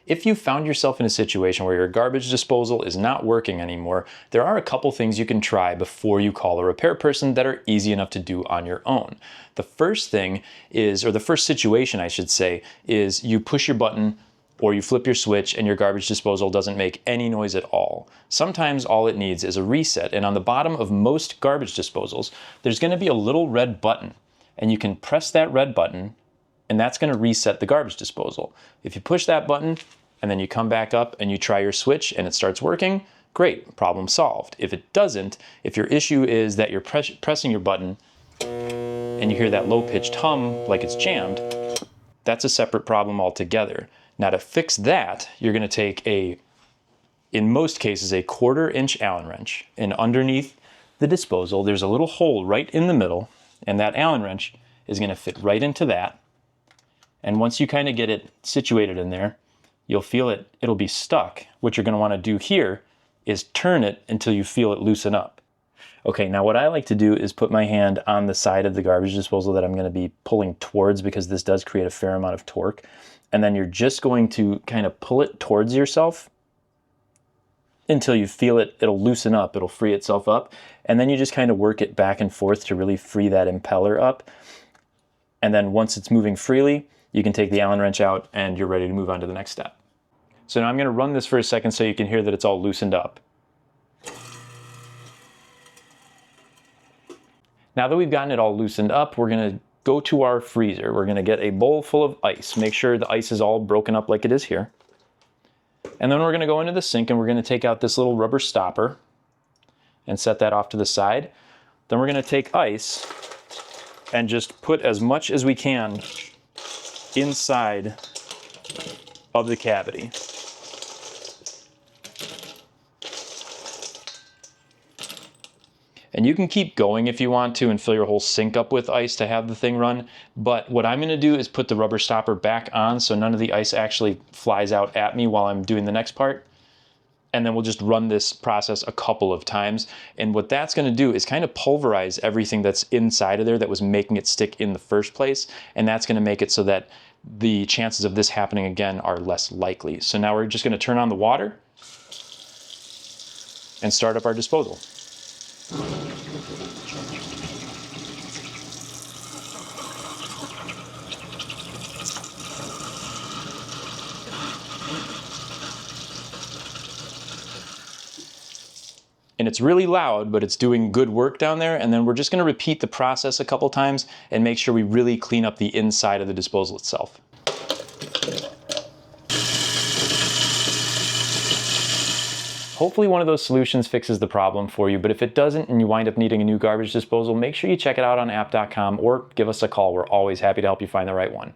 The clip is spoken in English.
If you found yourself in a situation where your garbage disposal is not working anymore, there are a couple things you can try before you call a repair person that are easy enough to do on your own. The first thing is, or the first situation I should say, is you push your button or you flip your switch and your garbage disposal doesn't make any noise at all. Sometimes all it needs is a reset, and on the bottom of most garbage disposals, there's going to be a little red button, and you can press that red button and that's going to reset the garbage disposal. If you push that button and then you come back up and you try your switch and it starts working, great, problem solved. If it doesn't, if your issue is that you're pressing your button and you hear that low-pitched hum like it's jammed, that's a separate problem altogether. Now to fix that, you're going to take in most cases, a 1/4 inch Allen wrench, and underneath the disposal, there's a little hole right in the middle, and that Allen wrench is going to fit right into that. And once you kind of get it situated in there, you'll feel it'll be stuck. What you're going to want to do here is turn it until you feel it loosen up. Okay, now what I like to do is put my hand on the side of the garbage disposal that I'm going to be pulling towards, because this does create a fair amount of torque. And then you're just going to kind of pull it towards yourself until you feel it'll loosen up, it'll free itself up. And then you just kind of work it back and forth to really free that impeller up. And then once it's moving freely, you can take the Allen wrench out and you're ready to move on to the next step. So now I'm going to run this for a second so you can hear that it's all loosened up. Now that we've gotten it all loosened up, we're going to go to our freezer. We're going to get a bowl full of ice. Make sure the ice is all broken up like it is here. And then we're going to go into the sink and we're going to take out this little rubber stopper and set that off to the side. Then we're going to take ice and just put as much as we can inside of the cavity. And you can keep going if you want to and fill your whole sink up with ice to have the thing run. But what I'm going to do is put the rubber stopper back on so none of the ice actually flies out at me while I'm doing the next part. And then we'll just run this process a couple of times. And what that's going to do is kind of pulverize everything that's inside of there that was making it stick in the first place. And that's going to make it so that the chances of this happening again are less likely. So now we're just going to turn on the water and start up our disposal. And it's really loud, but it's doing good work down there. And then we're just going to repeat the process a couple times and make sure we really clean up the inside of the disposal itself. Hopefully one of those solutions fixes the problem for you, but if it doesn't and you wind up needing a new garbage disposal, make sure you check it out on app.com or give us a call. We're always happy to help you find the right one.